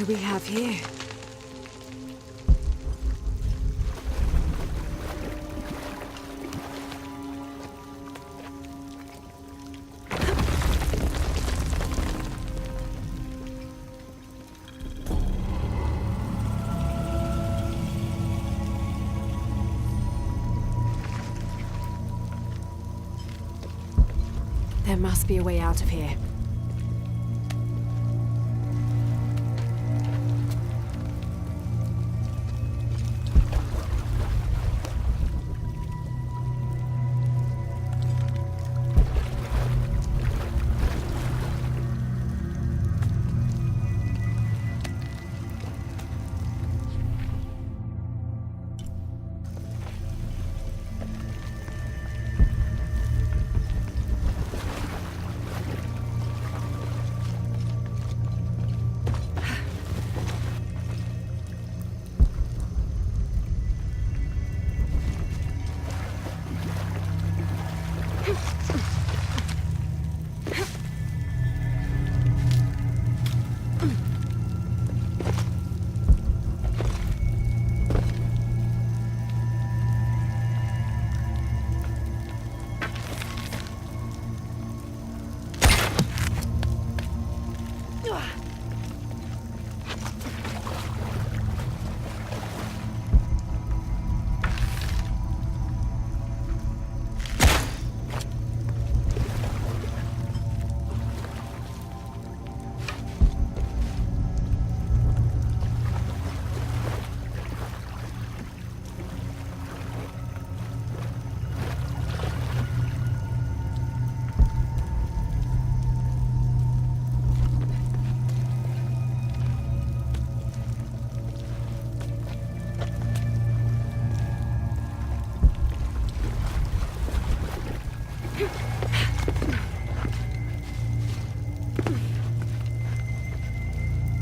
do we have here? There must be a way out of here.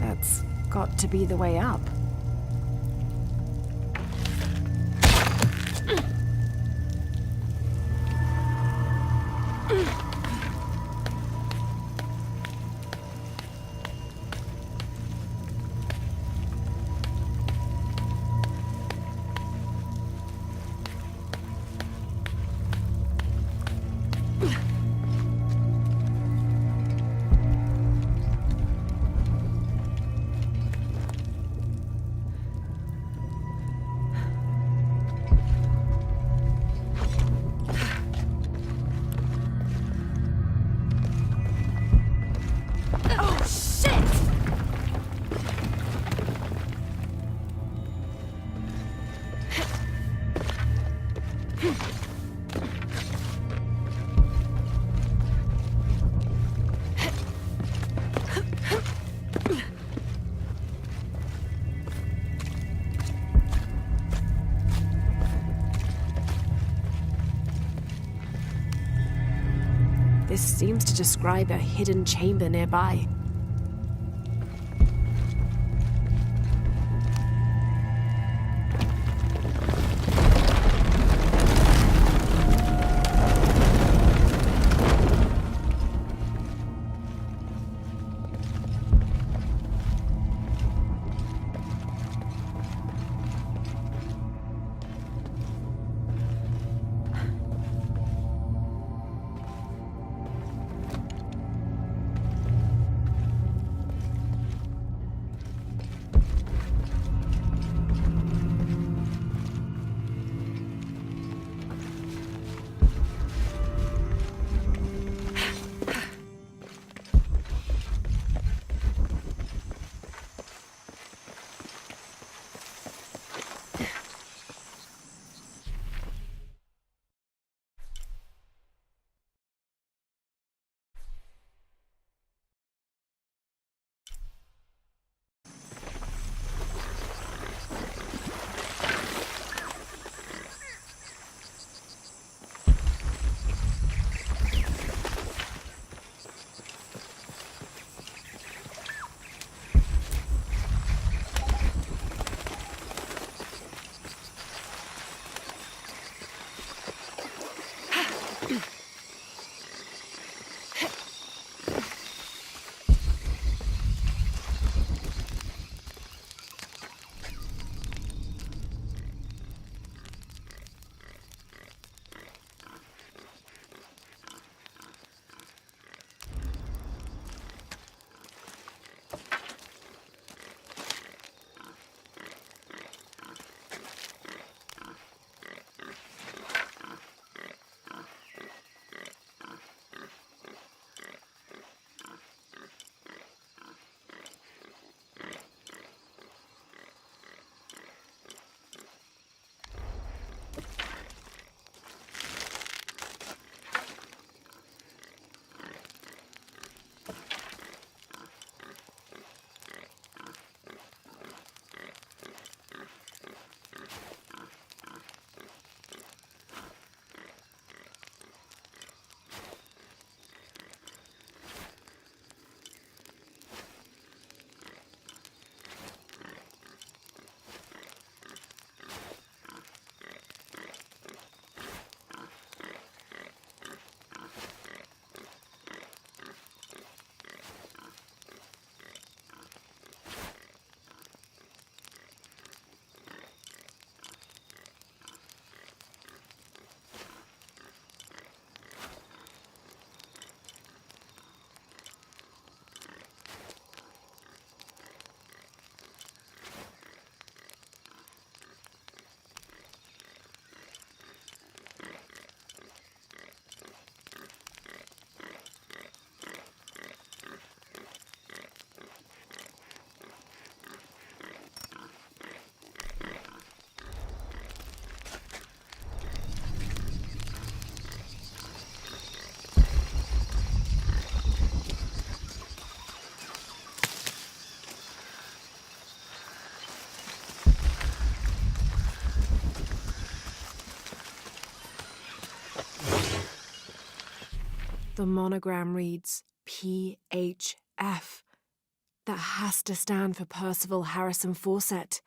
That's got to be the way up. This seems to describe a hidden chamber nearby. The monogram reads PHF. That has to stand for Percival Harrison Fawcett.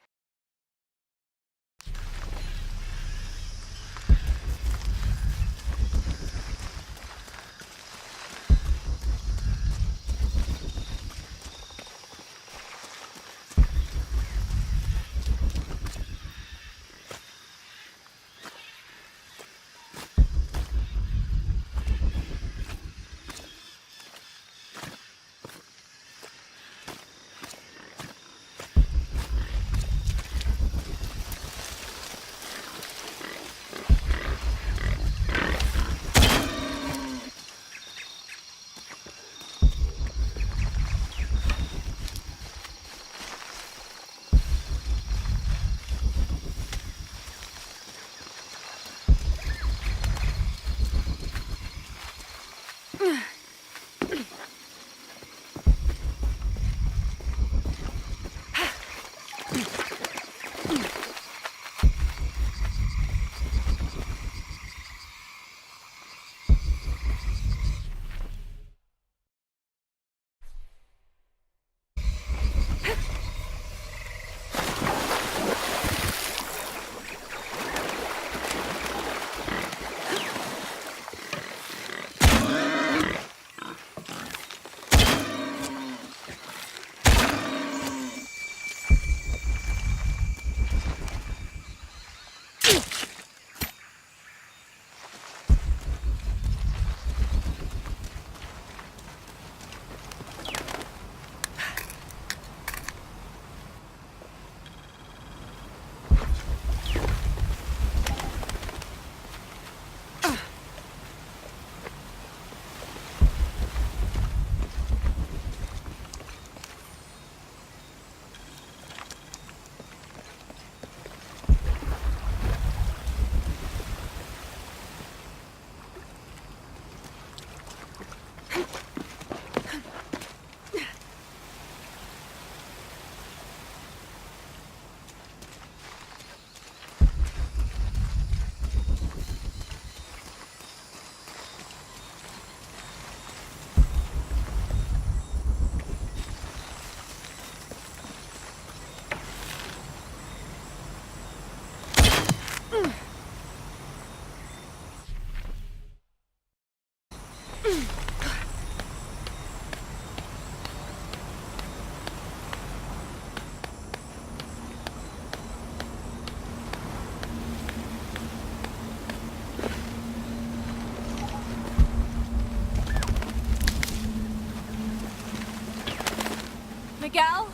Miguel?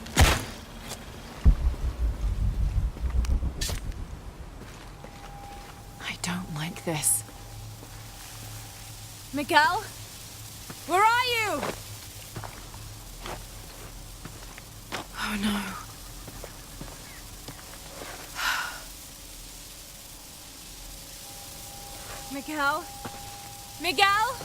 I don't like this. Miguel? Where are you? Oh no. Miguel? Miguel?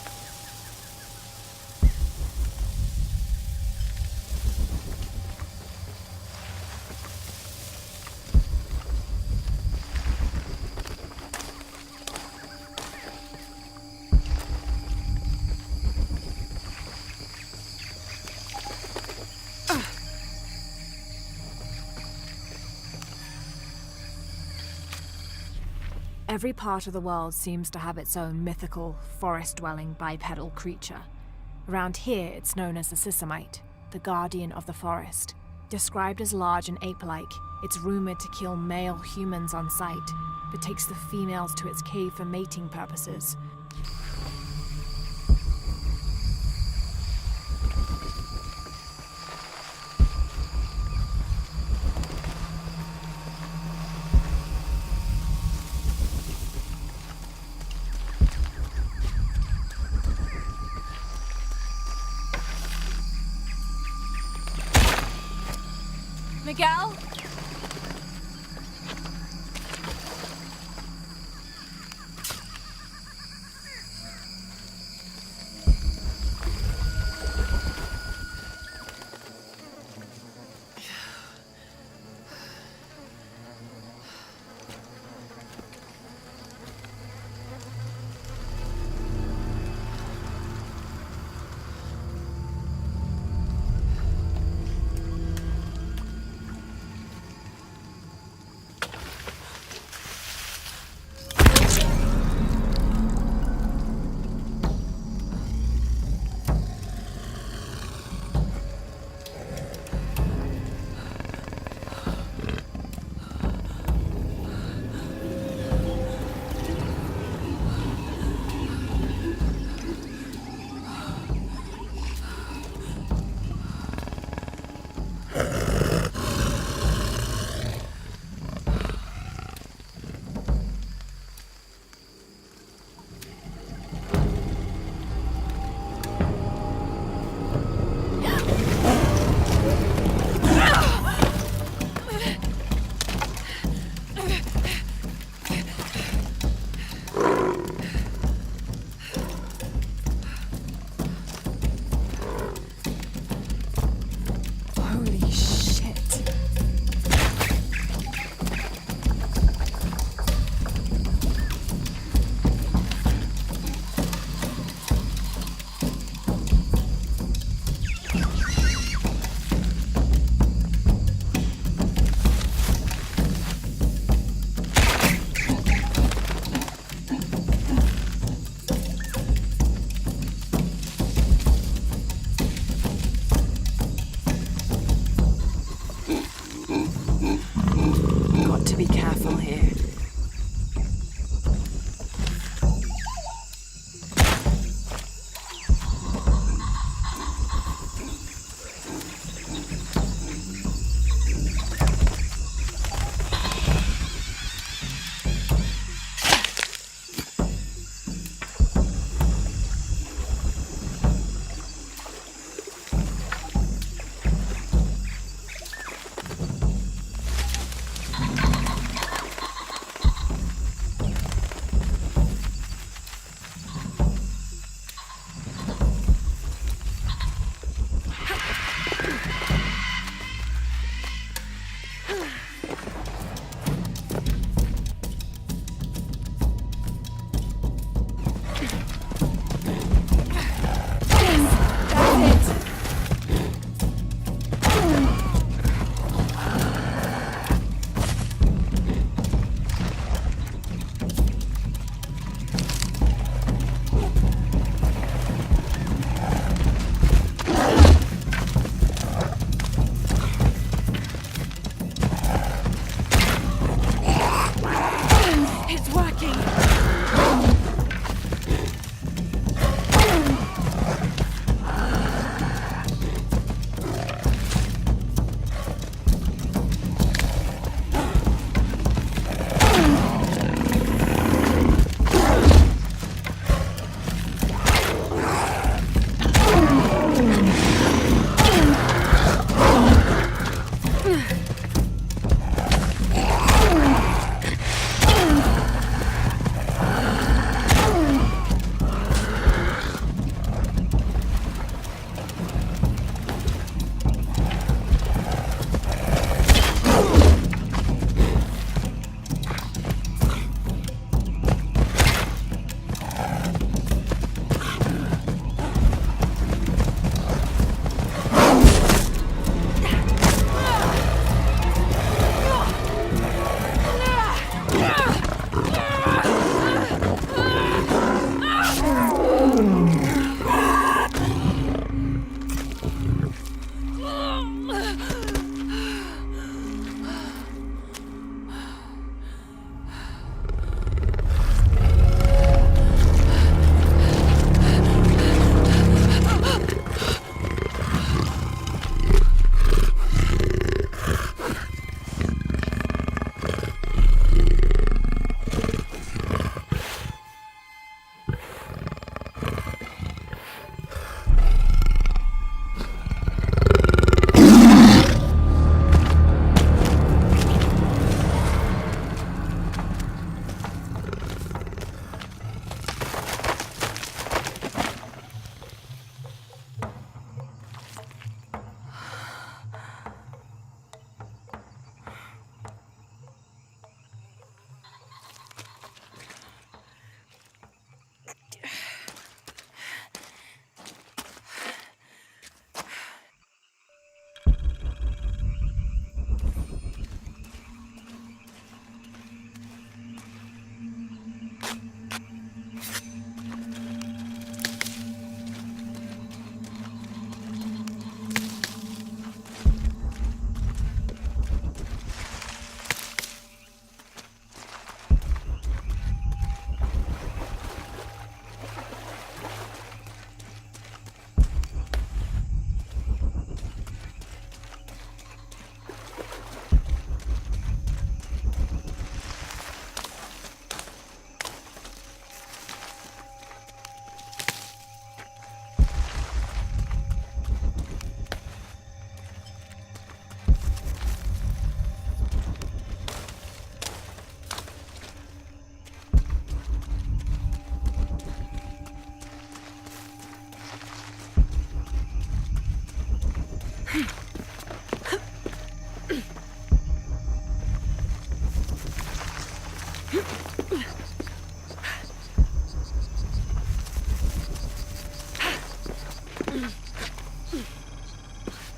Every part of the world seems to have its own mythical, forest-dwelling bipedal creature. Around here, it's known as the Sisamite, the guardian of the forest. Described as large and ape-like, it's rumored to kill male humans on sight, but takes the females to its cave for mating purposes. Miguel?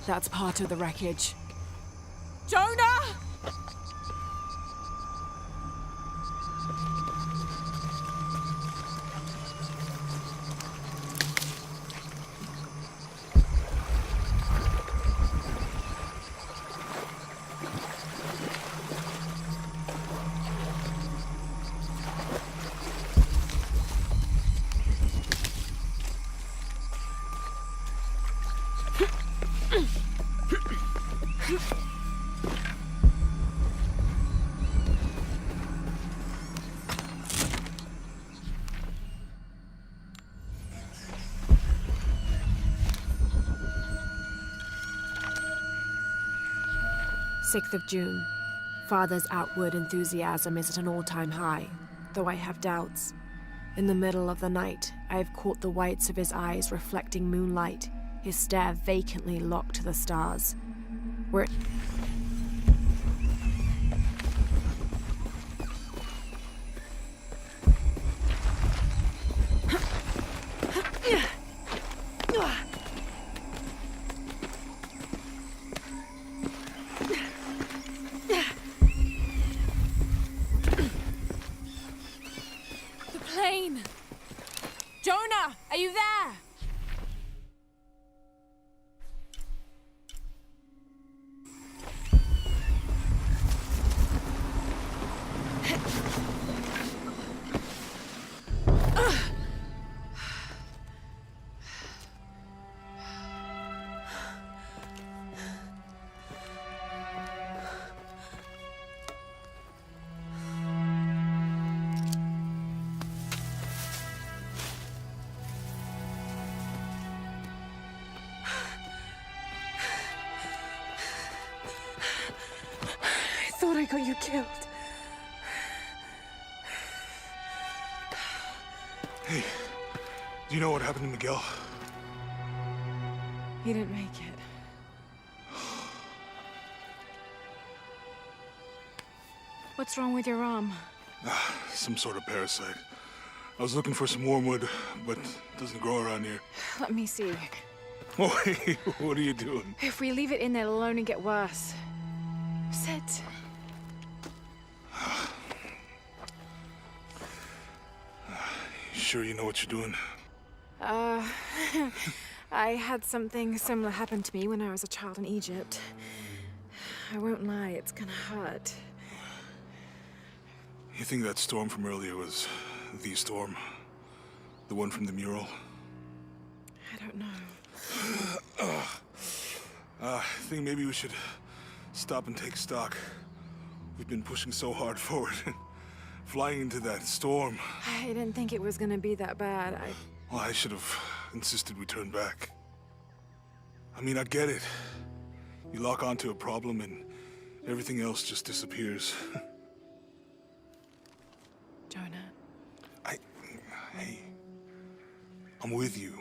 That's part of the wreckage. Jonah! June. Father's outward enthusiasm is at an all-time high, though I have doubts. In the middle of the night, I have caught the whites of his eyes reflecting moonlight, his stare vacantly locked to the stars. Where Jonah, are you there? I got you killed. Hey, do you know what happened to Miguel? He didn't make it. What's wrong with your arm? Some sort of parasite. I was looking for some wormwood, but it doesn't grow around here. Let me see. Oh, hey, what are you doing? If we leave it in there, it'll only get worse. Sit. Sure you know what you're doing? I had something similar happen to me when I was a child in Egypt. I won't lie, it's gonna hurt. You think that storm from earlier was the storm? The one from the mural? I don't know. I think maybe we should stop and take stock. We've been pushing so hard forward. Flying into that storm. I didn't think it was gonna be that bad. Well, I should have insisted we turn back. I mean, I get it. You lock onto a problem and everything else just disappears. Jonah. Hey, I'm with you.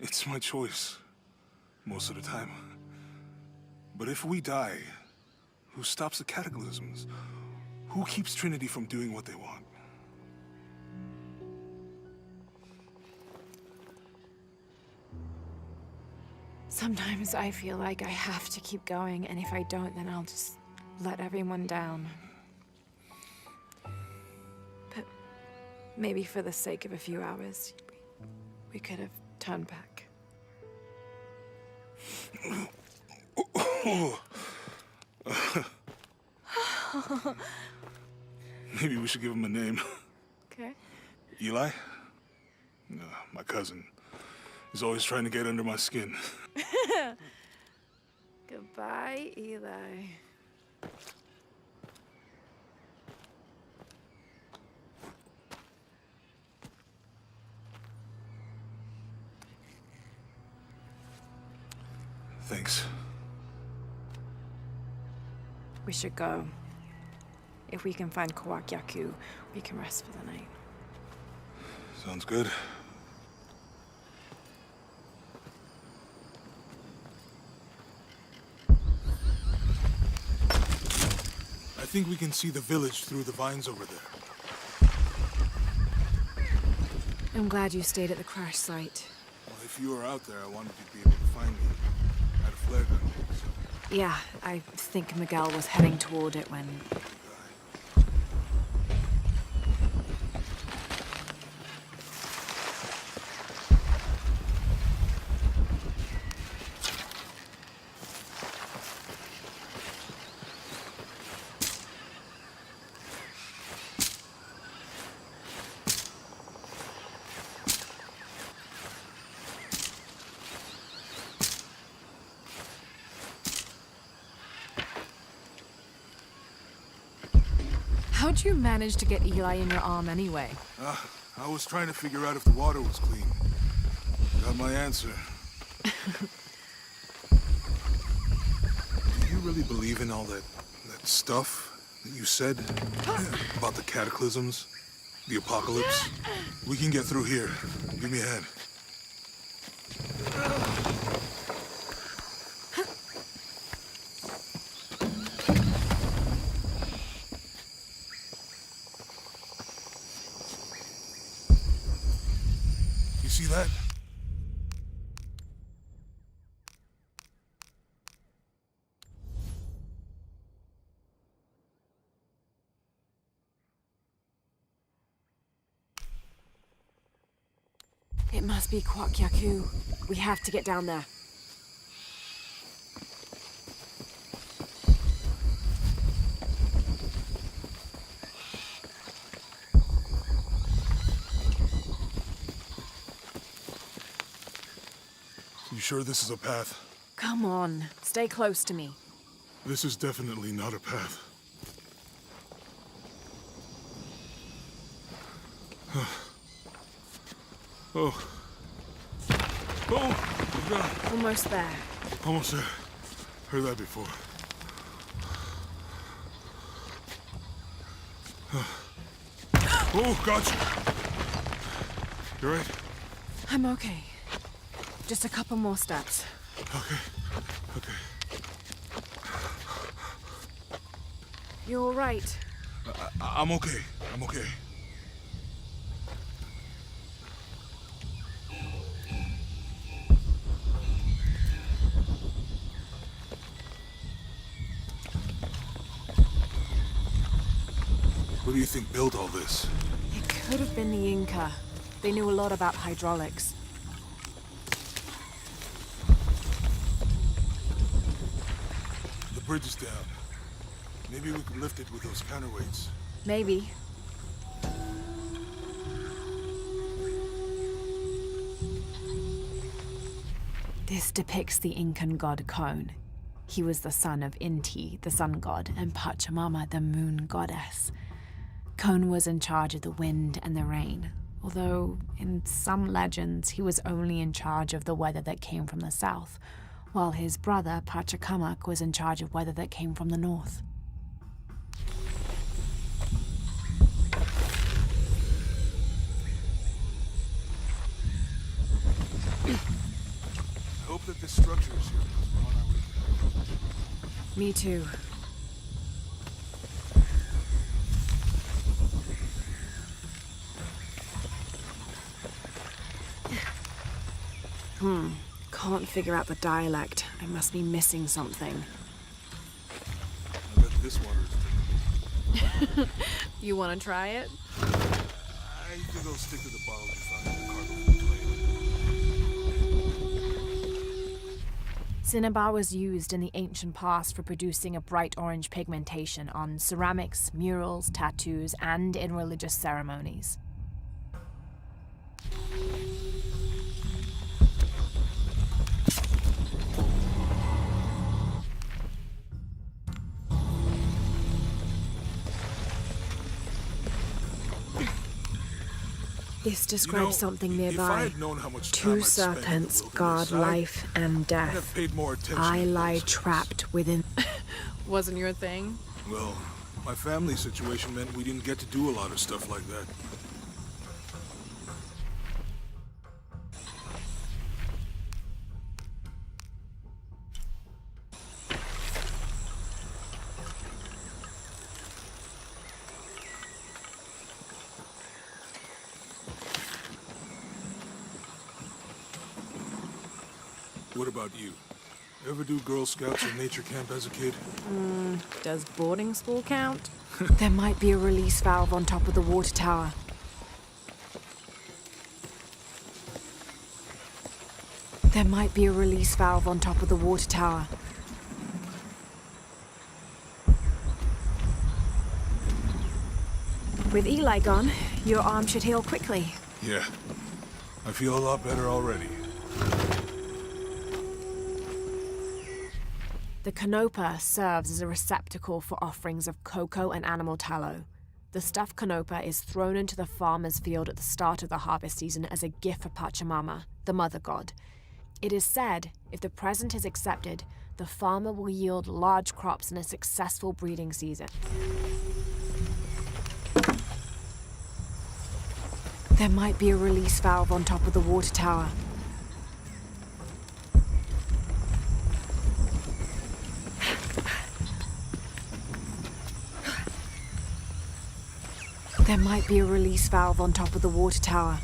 It's my choice, most of the time. But if we die, who stops the cataclysms? Who keeps Trinity from doing what they want? Sometimes I feel like I have to keep going, and if I don't, then I'll just let everyone down. But maybe for the sake of a few hours, we could have turned back. Maybe we should give him a name. Okay. Eli? My cousin. He's always trying to get under my skin. Goodbye, Eli. Thanks. We should go. If we can find Kawakyaku, we can rest for the night. Sounds good. think we can see the village through the vines over there. I'm glad you stayed at the crash site. Well, if you were out there, I wanted you to be able to find me. I had a flare gun, so... Yeah, I think Miguel was heading toward it when... How'd you manage to get Eli in your arm anyway? I was trying to figure out if the water was clean. Got my answer. Do you really believe in all that stuff that you said? About the cataclysms? The apocalypse? We can get through here. Give me a hand. You see that? It must be Kwakyaku. We have to get down there. You sure this is a path? Come on, stay close to me. This is definitely not a path. Oh. Oh, God. Almost there. Almost there. Heard that before. Oh, gotcha. You right? I'm okay. Just a couple more steps. Okay. Okay. You're all right. I'm okay. I'm okay. What do you think built all this? It could have been the Inca. They knew a lot about hydraulics. The bridge is down. Maybe we could lift it with those counterweights. Maybe. This depicts the Incan god Kon. He was the son of Inti, the sun god, and Pachamama, the moon goddess. Kon was in charge of the wind and the rain, although in some legends he was only in charge of the weather that came from the south, while his brother Pachacamac was in charge of weather that came from the north. I hope that this structure is here because we're on our way there. Me too. Can't figure out the dialect. I must be missing something. I bet this water is drinkable. You want to try it? I think I'll stick to the bottle you found in the cargo. Cinnabar was used in the ancient past for producing a bright orange pigmentation on ceramics, murals, tattoos, and in religious ceremonies. This describes something if I nearby. had known how much time Two I'd spent in the serpents wilderness, guard life and I'd death. have paid more attention I to lie those things. trapped within... Wasn't your thing? Well, my family situation meant we didn't get to do a lot of stuff like that. What about you? Ever do Girl Scouts or nature camp as a kid? Does boarding school count? There might be a release valve on top of the water tower. There might be a release valve on top of the water tower. With Eli gone, your arm should heal quickly. Yeah. I feel a lot better already. The canopa serves as a receptacle for offerings of cocoa and animal tallow. The stuffed canopa is thrown into the farmer's field at the start of the harvest season as a gift for Pachamama, the mother god. It is said, if the present is accepted, the farmer will yield large crops in a successful breeding season. There might be a release valve on top of the water tower. There might be a release valve on top of the water tower.